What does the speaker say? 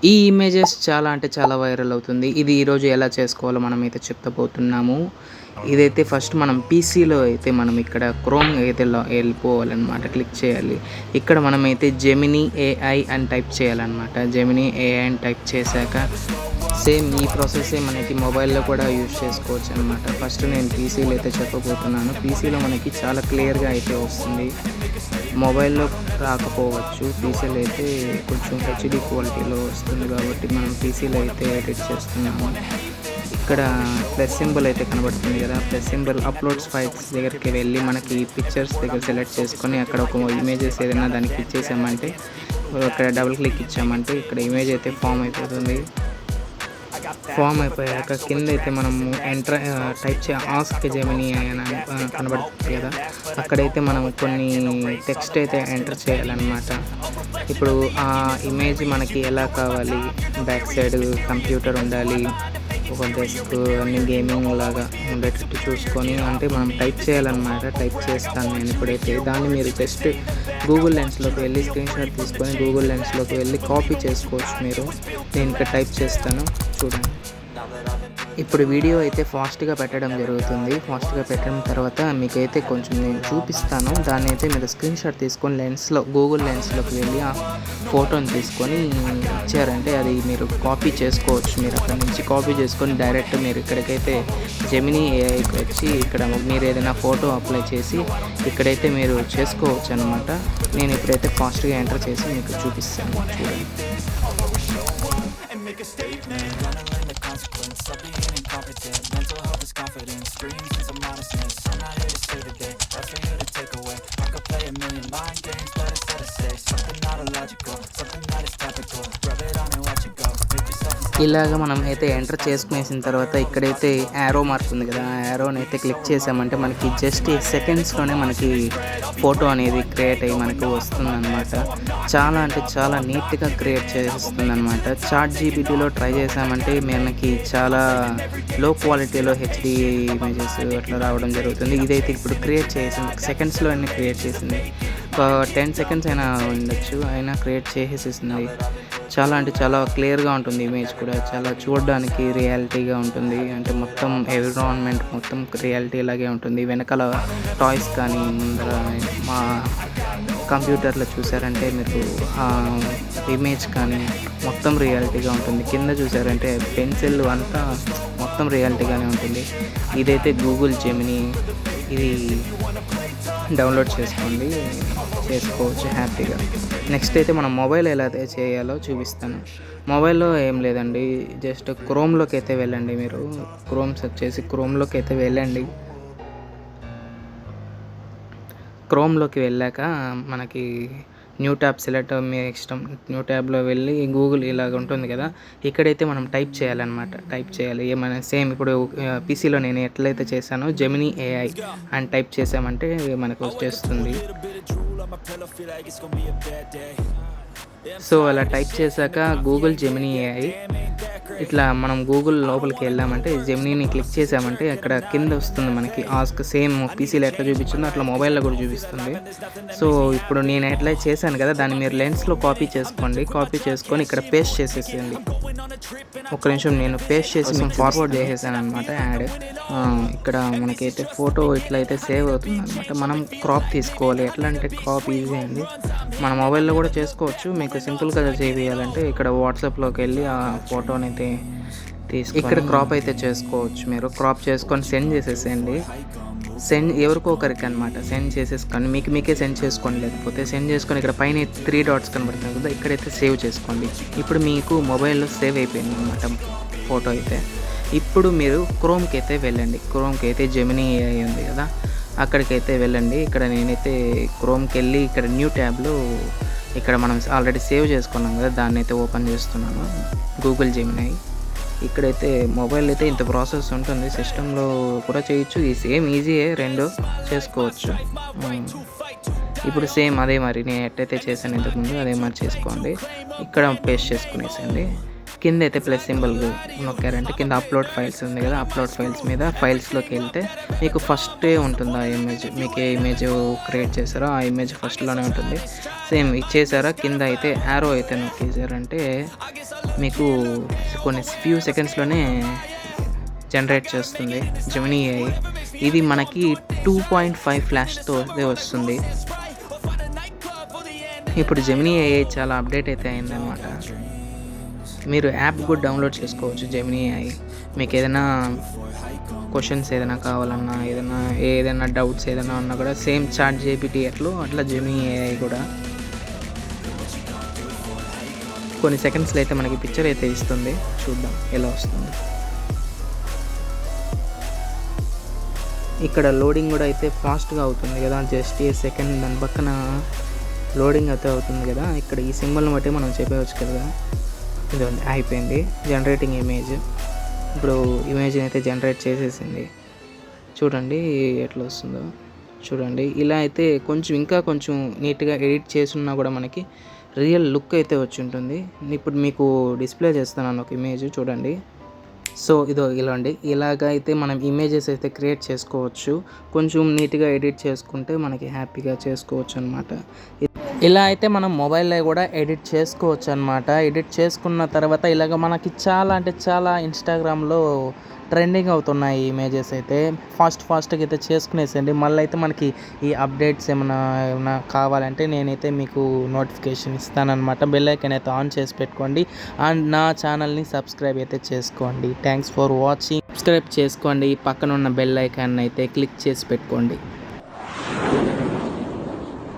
ఈ ఇమేజెస్ చాలా అంటే చాలా వైరల్ అవుతుంది. ఇది ఈరోజు ఎలా చేసుకోవాలో మనమైతే చెప్తబోతున్నాము. ఇదైతే ఫస్ట్ మనం పీసీలో అయితే మనం ఇక్కడ క్రోమ్ అయితే వెళ్ళిపోవాలన్నమాట. క్లిక్ చేయాలి. ఇక్కడ మనమైతే జెమినీ ఏఐ అని టైప్ చేయాలన్నమాట. జెమినీ ఏఐ అని టైప్ చేశాక సేమ్ ఈ ప్రాసెసే మనకి మొబైల్లో కూడా యూజ్ చేసుకోవచ్చు అనమాట. ఫస్ట్ నేను పీసీలో అయితే చెప్పబోతున్నాను. పీసీలో మనకి చాలా క్లియర్గా అయితే వస్తుంది. మొబైల్లో రాకపోవచ్చు. పీసీలో అయితే కొంచెం హెచ్డి క్వాలిటీలో వస్తుంది కాబట్టి మనం పీసీలో అయితే ఎడిట్ చేస్తున్నాము. ఇక్కడ ప్లస్ సింబల్ అయితే కనబడుతుంది కదా, ప్లస్ సింబల్ అప్లోడ్స్ ఫైల్స్ దగ్గరికి వెళ్ళి మనకి పిక్చర్స్ దగ్గర సెలెక్ట్ చేసుకొని అక్కడ ఒక ఇమేజెస్ ఏదైనా దానికి ఇచ్చేసామంటే, ఇక్కడ డబుల్ క్లిక్ ఇచ్చామంటే ఇక్కడ ఇమేజ్ అయితే ఫామ్ అయిపోతుంది. ఫామ్ అయిపోయాక కింద అయితే మనము టైప్ ఆస్క్ జెమినీ అని కనబడుతుంది కదా, అక్కడైతే మనం కొన్ని టెక్స్ట్ అయితే ఎంటర్ చేయాలన్నమాట. ఇప్పుడు ఆ ఇమేజ్ మనకి ఎలా కావాలి, బ్యాక్ సైడ్ కంప్యూటర్ ఉండాలి, ఒక డెస్క్ అన్ని గేమింగ్ లాగా ఉండేటట్టు చూసుకొని అంటే మనం టైప్ చేయాలన్నమాట. టైప్ చేస్తాను నేను ఇప్పుడైతే. దాన్ని మీరు జస్ట్ గూగుల్ లెన్స్లోకి వెళ్ళి స్క్రీన్ షాట్ తీసుకొని గూగుల్ లెన్స్లోకి వెళ్ళి కాపీ చేసుకోవచ్చు మీరు. నేను ఇక్కడ టైప్ చేస్తాను, చూడండి. ఇప్పుడు వీడియో అయితే ఫాస్ట్గా పెట్టడం జరుగుతుంది. ఫాస్ట్గా పెట్టిన తర్వాత మీకైతే కొంచెం నేను చూపిస్తాను. దాన్ని అయితే మీరు స్క్రీన్ షాట్ తీసుకొని గూగుల్ లెన్స్లోకి వెళ్ళి ఆ ఫోటోని తీసుకొని ఇచ్చారంటే అది మీరు కాపీ చేసుకోవచ్చు. మీరు అక్కడ నుంచి కాపీ చేసుకొని డైరెక్ట్ మీరు ఇక్కడికైతే జెమినీ ఏఐకి వచ్చి ఇక్కడ మీరు ఏదైనా ఫోటో అప్లై చేసి ఇక్కడైతే మీరు చేసుకోవచ్చు అనమాట. నేను ఇప్పుడైతే ఫాస్ట్గా ఎంటర్ చేసి మీకు చూపిస్తాను, చూడండి. Make a statement, gonna learn the consequence of being incompetent. Mental health is confidence, dreams and some modestness. I'm not here to save the day, that's for you to take away. I could play a million mind games, but it's hard to say something not illogical, something that is topical. Rub it on and watch it go. Make yourself ఇలాగ మనం అయితే enter చేసుకునేసిన తర్వాత ఇక్కడైతే arrow mark ఉంది కదా, ఆ యారోని అయితే click చేసామంటే మనకి జస్ట్ సెకండ్స్లోనే మనకి ఫోటో అనేది క్రియేట్ అయ్యి మనకి వస్తుంది అనమాట. చాలా అంటే చాలా నీట్గా క్రియేట్ చేస్తుంది అనమాట. చాట్ జీపీటీలో ట్రై చేసామంటే మనకి చాలా లో క్వాలిటీలో హెచ్డి ఇమేజెస్ అట్లా రావడం జరుగుతుంది. ఇదైతే ఇప్పుడు క్రియేట్ చేసింది, సెకండ్స్లో అన్నీ క్రియేట్ చేసింది. ఒక 10 సెకండ్స్ అయినా ఉండొచ్చు, అయినా క్రియేట్ చేసేసింది. చాలా అంటే చాలా క్లియర్గా ఉంటుంది. ఇమేజ్ కూడా చాలా చూడడానికి రియాలిటీగా ఉంటుంది. అంటే మొత్తం ఎన్విరాన్మెంట్ మొత్తం రియాలిటీ లాగే ఉంటుంది. వెనకాల టాయ్స్ కానీ ముందర మా కంప్యూటర్లో చూసారంటే మీరు ఇమేజ్ కానీ మొత్తం రియాలిటీగా ఉంటుంది. కింద చూసారంటే పెన్సిల్ అంతా మొత్తం రియాలిటీగానే ఉంటుంది. ఇదైతే గూగుల్ జెమినీ, ఇది డౌన్లోడ్ చేసుకోవచ్చు హ్యాపీగా. నెక్స్ట్ అయితే మనం మొబైల్ ఎలా చేయాలో చూపిస్తాను. మొబైల్లో ఏం లేదండి, జస్ట్ క్రోమ్లోకి అయితే వెళ్ళండి. మీరు క్రోమ్ సెర్చ్ చేసి క్రోమ్లోకి అయితే వెళ్ళండి. క్రోమ్లోకి వెళ్ళాక మనకి న్యూ ట్యాబ్ సెలెక్ట్ మీ ఇష్టం. న్యూ ట్యాబ్లో వెళ్ళి గూగుల్ ఇలాగ ఉంటుంది కదా, ఇక్కడైతే మనం టైప్ చేయాలన్నమాట. టైప్ చేయాలి ఏమైనా సేమ్ ఇప్పుడు పీసీలో నేను ఎట్లయితే చేశానో జెమినీ ఏఐ అని టైప్ చేసామంటే మనకు వచ్చేస్తుంది. సో అలా టైప్ చేశాక గూగుల్ జెమినీ ఏఐ ఇట్లా మనం గూగుల్ లోపలికి వెళ్ళామంటే జెమినీని క్లిక్ చేసామంటే అక్కడ కింద వస్తుంది మనకి ఆస్క్. సేమ్ పీసీలో ఎట్లా చూపించిందో అట్లా మొబైల్లో కూడా చూపిస్తుంది. సో ఇప్పుడు నేను ఎట్లా చేశాను కదా, దాన్ని మీరు లెన్స్లో కాపీ చేసుకోండి. కాపీ చేసుకొని ఇక్కడ పేస్ట్ చేసేసేయండి. ఒక నిమిషం, నేను పేస్ట్ చేసి ఫార్వర్డ్ చేసేసాను అనమాట యాడ్. ఇక్కడ మనకైతే ఫోటో ఇట్లయితే సేవ్ అవుతుంది అనమాట. మనం క్రాప్ తీసుకోవాలి. ఎట్లా అంటే క్రాప్ ఈజీ అండి, మన మొబైల్లో కూడా చేసుకోవచ్చు. మీకు సింపుల్గా చేయాలంటే ఇక్కడ వాట్సాప్లోకి వెళ్ళి ఆ ఫోటోని అయితే ఇక్కడ క్రాప్ అయితే చేసుకోవచ్చు. మీరు క్రాప్ చేసుకొని సెండ్ చేసేసేయండి. సెండ్ ఎవరికో ఒకరికి అనమాట సెండ్ చేసేసుకోండి. మీకే సెండ్ చేసుకోండి. లేకపోతే సెండ్ చేసుకొని ఇక్కడ పైన 3 డాట్స్ కనబడుతుంది కదా, ఇక్కడైతే సేవ్ చేసుకోండి. ఇప్పుడు మీకు మొబైల్లో సేవ్ అయిపోయింది అనమాట ఫోటో అయితే. ఇప్పుడు మీరు క్రోమ్కి అయితే వెళ్ళండి. క్రోమ్కి అయితే జెమినీ ఏఐ ఉంది కదా, అక్కడికైతే వెళ్ళండి. ఇక్కడ నేనైతే క్రోమ్కి వెళ్ళి ఇక్కడ న్యూ ట్యాబ్లో ఇక్కడ మనం ఆల్రెడీ సేవ్ చేసుకున్నాం కదా, దాన్ని అయితే ఓపెన్ చేస్తున్నాను. Google Gemini. ఇక్కడైతే మొబైల్ అయితే ఇంత ప్రాసెస్ ఉంటుంది. సిస్టంలో కూడా చేయొచ్చు. ఈ సేమ్ ఈజీయే, రెండు చేసుకోవచ్చు. ఇప్పుడు సేమ్ అదే మరి నేను ఎట్టయితే చేశాను ఇంతకుముందు అదే మరి చేసుకోండి. ఇక్కడ పేస్ట్ చేసుకునేసండి. కింద అయితే ప్లస్ సింబల్ నొక్కారంటే కింద అప్లోడ్ ఫైల్స్ ఉంది కదా, అప్లోడ్ ఫైల్స్ మీద ఫైల్స్లోకి వెళ్తే మీకు ఫస్టే ఉంటుంది ఆ ఇమేజ్. మీకు ఏ ఇమేజ్ క్రియేట్ చేస్తారో ఆ ఇమేజ్ ఫస్ట్లోనే ఉంటుంది. సేమ్ ఇచ్చేసారా, కింద అయితే యారో అయితే నొక్కేసారంటే మీకు కొన్ని ఫ్యూ సెకండ్స్లోనే జనరేట్ చేస్తుంది జెమినీ ఏఐ. ఇది మనకి 2.5 ఫ్లాష్తో వస్తుంది. ఇప్పుడు జెమినీ ఏఐ చాలా అప్డేట్ అయితే అయిందనమాట. మీరు యాప్ కూడా డౌన్లోడ్ చేసుకోవచ్చు జెమినీ ఏఐ. మీకు ఏదైనా క్వశ్చన్స్ ఏదైనా కావాలన్నా, ఏదైనా డౌట్స్ ఏదైనా ఉన్నా కూడా సేమ్ చాట్ జీపీటీ అట్లా జెమినీ ఏఐ కూడా కొన్ని సెకండ్స్లో అయితే మనకి పిక్చర్ అయితే ఇస్తుంది. చూద్దాం ఎలా వస్తుంది. ఇక్కడ లోడింగ్ కూడా అయితే ఫాస్ట్గా అవుతుంది కదా, జస్ట్ ఏ సెకండ్ దాని పక్కన లోడింగ్ అయితే అవుతుంది కదా. ఇక్కడ ఈ సింబల్ని బట్టి మనం చెప్పవచ్చు కదా. ఇది అయిపోయింది జనరేటింగ్ ఇమేజ్. ఇప్పుడు ఇమేజ్ని అయితే జనరేట్ చేసేసింది. చూడండి ఎట్లా వస్తుందో చూడండి. ఇలా అయితే ఇంకా కొంచెం నీట్గా ఎడిట్ చేసున్నా కూడా మనకి రియల్ లుక్ అయితే వచ్చి ఉంటుంది. ఇప్పుడు మీకు డిస్ప్లే చేస్తున్నాను ఒక ఇమేజ్ చూడండి. సో ఇలాగ అయితే మనం ఇమేజెస్ అయితే క్రియేట్ చేసుకోవచ్చు. కొంచెం నీట్గా ఎడిట్ చేసుకుంటే మనకి హ్యాపీగా చేసుకోవచ్చు అనమాట. ఇలా అయితే మనం మొబైల్లో కూడా ఎడిట్ చేసుకోవచ్చు అనమాట. ఎడిట్ చేసుకున్న తర్వాత ఇలాగ మనకి చాలా ఇన్స్టాగ్రామ్లో ట్రెండింగ్ అవుతున్నాయి ఈ ఇమేజెస్ అయితే. ఫాస్ట్గా అయితే చేసుకునేసండి. మళ్ళీ అయితే మనకి ఈ అప్డేట్స్ ఏమైనా కావాలంటే నేనైతే మీకు నోటిఫికేషన్ ఇస్తానన్నమాట. బెల్ ఐకాన్ అయితే ఆన్ చేసి పెట్టుకోండి. అండ్ నా ఛానల్ని సబ్స్క్రైబ్ అయితే చేసుకోండి. Thanks for watching. సబ్స్క్రైబ్ చేసుకోండి. పక్కన ఉన్న బెల్ ఐకాన్ అయితే క్లిక్ చేసి పెట్టుకోండి.